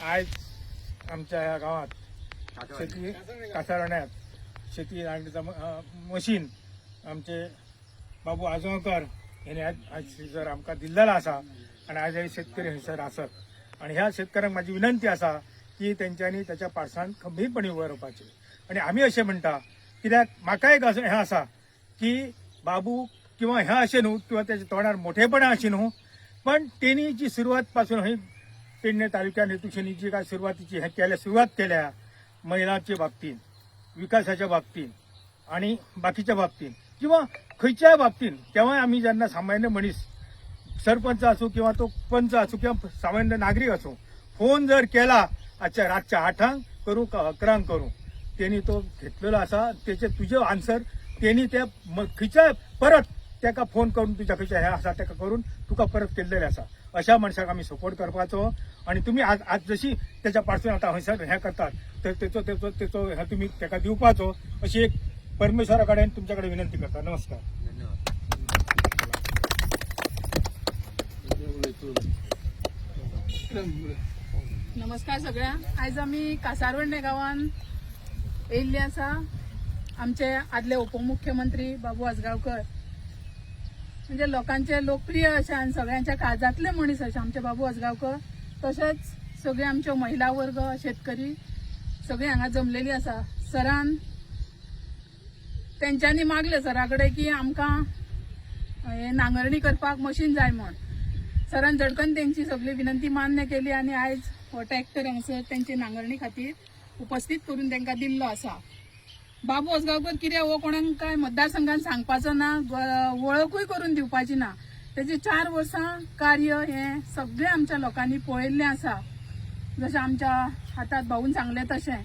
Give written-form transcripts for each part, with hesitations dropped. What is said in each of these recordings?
आज आमच्या या गावात शेती कासारण्यात शेती नांगरणीचा मशीन आमचे बाबू आजगावकर यांनी आज जर आमकां दिल्लेला असा आणि आज हे शेतकरी हयसर आसत आणि ह्या शेतकऱ्यांक माझी विनंती असा की त्यांच्यानी त्याच्या पाडसान खंबीरपणे उबे रावपाचें आणि आम्ही असे म्हणटा कित्याक म्हाका एक असं हें आसा की बाबू किंवा ह्या अशें न्हू किंवा त्याच्या तोंडार मोठेपणा अशी न्हू पण तेणी जी सुरवात पासून हय पेडणे तालुक्यात हेतून जी काय सुरुवातीची हे केल्या सुरुवात केल्या महिलांच्या बाबतीत विकासाच्या बाबतीत आणि बाकीच्या बाबतीत किंवा खंयच्याय बाबतीत केव्हाय आम्ही जेन्ना सामान्य मनीस सरपंच असो किंवा तो पंच असो किंवा सामान्य नागरिक असो फोन जर केला आजच्या रातच्या 8 करू का 11 करू त्यांनी तो घेतलेलो असा त्याचे तुझे आन्सर त्यांनी त्या खंयच्याय परत त्याका फोन करून तुझ्या खंयच्या हे आसा त्याका करून तुका परत केल्लेले आसा अशा मनशाक आम्ही सपोर्ट करपाचो आणि तुम्ही आज जशी त्याच्या पासून आता हयसर हे करतात तर त्याचो हे तुम्ही त्याका दिवपाचो अशी एक परमेश्वरा कडेन तुमच्याकडे विनंती करता. नमस्कार. नमस्कार सगळ्यांक. आज आम्ही कासारवंडे गावान येयल्ले आसा. आमचे आदले उपमुख्यमंत्री बाबू आजगावकर म्हणजे लोकांचे लोकप्रिय असे आणि सगळ्यांच्या काळजातले मनीस असे आमचे बाबू आजगावकर. तसेच सगळे आमचे महिला वर्ग शेतकरी सगळे हांगा जमलेली आसा. सरान तेंच्यांनी मागले सराकडे की आमकां हे नांगरणी करपाक मशीन जाय म्हण. सरान झटकन तेंची सगळी विनंती मान्य केली आणि आज हो ट्रॅक्टर हांगासर तेंची नांगरणी खातीर उपस्थित करून तेंकां दिल्लो आसा. बाबू आजगावकर कितें हो कोणाक काय मतदारसंघात सांगपाचो ना वळखूय करून दिवपाची ना. तेजे 4 वर्सां कार्य हे सगळे आमच्या लोकांनी पळयल्लें आसा. जशें आमच्या हातात भाऊन सांगले तशें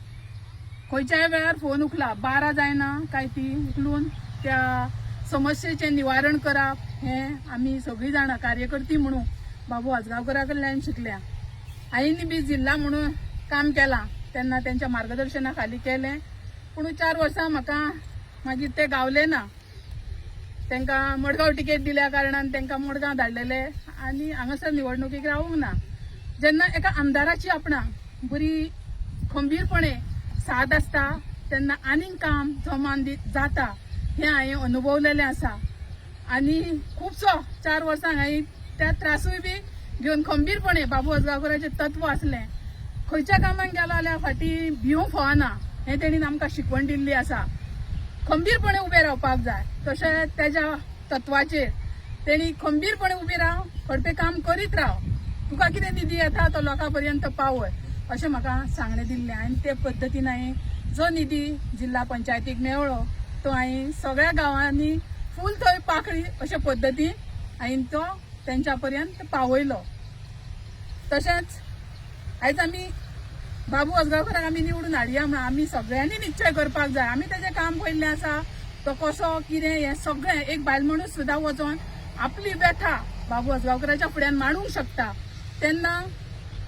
खंयच्याय वेळार फोन उखला 12 जायना काय ती उखलून त्या समस्येचें निवारण करप हे आमी सगळीं जाणां कार्यकर्ती म्हणून बाबू आजगावकरा कडल्यान शिकल्या. आईनी बी जिल्हा म्हणून काम केलां तेन्ना त्यांच्या मार्गदर्शना खाली केलें. पूण 4 वर्सां म्हाका मागीर ते गावले ना. तांकां मडगांव टिकेट दिल्या कारणान तांकां मडगांव धाडलेले आनी हांगासर निवडणुकीक रावूंक ना. जेन्ना एका आमदाराची आपणाक बरी खंबीरपणे साथ आसता तेन्ना आनीक काम जोमान जाता हें हांवें अनुभवलेलें आसा. आनी खुबसो 4 वर्सां हांवें त्या त्रासूय बी घेवन खंबीरपणे बाबू आजगावकराचें तत्व आसलें. खंयच्या कामाक गेलो जाल्यार फाटीं भिवूंक फावना हें तेणीन आमकां शिकवण दिल्ली आसा. खंबीरपणे उबें रावपाक जाय तशें तेज्या तत्वाचेर तेणी खंबीरपणे उबी राव खडपे काम करीत राव तुका कितें निधी येता तो लोकां पर्यंत पावय अशें म्हाका सांगणें दिल्लें. आनी ते पद्दतीन हांवें जो निधी जिल्हा पंचायतीक मेळ्ळो तो हांवें सगळ्या गांवांनी फूल थंय पाकळी अशे पद्दतीन हांवें तो तेंच्या पर्यंत पावयलो. तशेंच आयज आमी बाबू आजगावकराक आमी निवडून हाडया म्हणून आमी सगळ्यांनी निश्चय करपाक जाय. आमी तेजें काम पळयल्लें आसा तो कसो कितें हें सगळें एक बायल मनीस सुद्दां वचोन आपली व्यथा बाबू आजगावकराच्या फुड्यान मांडूंक शकता. तेन्ना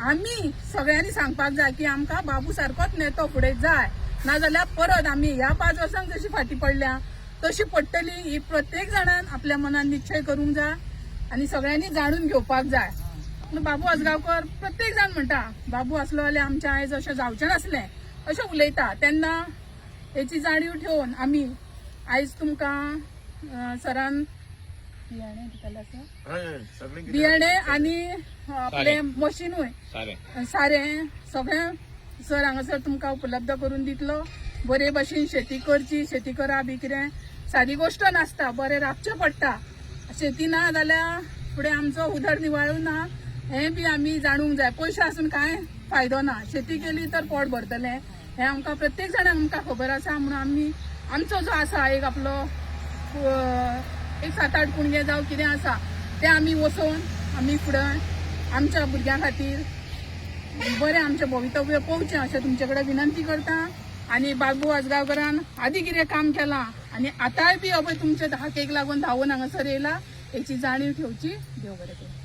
आमी सगळ्यांनी सांगपाक जाय की आमकां बाबू सारकोच नेतो फुडें जाय नाजाल्यार परत आमी ह्या 5 वर्सांक जशी फाटीं पडल्या तशी पडटली ही प्रत्येक जाणान आपल्या मनान निश्चय करूंक जाय आनी सगळ्यांनी जाणून घेवपाक जाय. बाबू आजगावकर प्रत्येक जाण म्हणटा बाबू आसलो जाल्यार आमचें आयज अशें जावचें नासलें अशें उलयता. तेन्ना हेची जाणीव ठेवून आमी आयज तुमकां सरान बियाणे आनी आपले मशीनूय सारें सगळें सर हांगासर तुमकां उपलब्ध करून दितलो. बरे भशेन शेती करची. शेती करप ही कितें सादी गोश्ट नासता. बरें राबचें पडटा. शेती ना जाल्यार फुडें आमचो उदरनिर्वाह ना हें बी आमी जाणूंक जाय. पयशे आसून कांय फायदो ना. शेती केली तर पोट भरतलें हें आमकां प्रत्येक जाणांक आमकां खबर आसा. म्हणून आमी आमचो जो आसा एक आपलो एक 7-8 कुणगे जावं कितें आसा तें आमी वचोन आमी फुडें आमच्या भुरग्यां खातीर बरें आमचें भवितव्य पळोवचें अशें तुमचे कडेन विनंती करता. आनी बाबू आजगावकरान आदी कितें काम केलां आनी आतांय बी अबय तुमचे हाकेक लागून धांवून हांगासर येयला हेची जाणीव ठेवची. देव बरें करूं.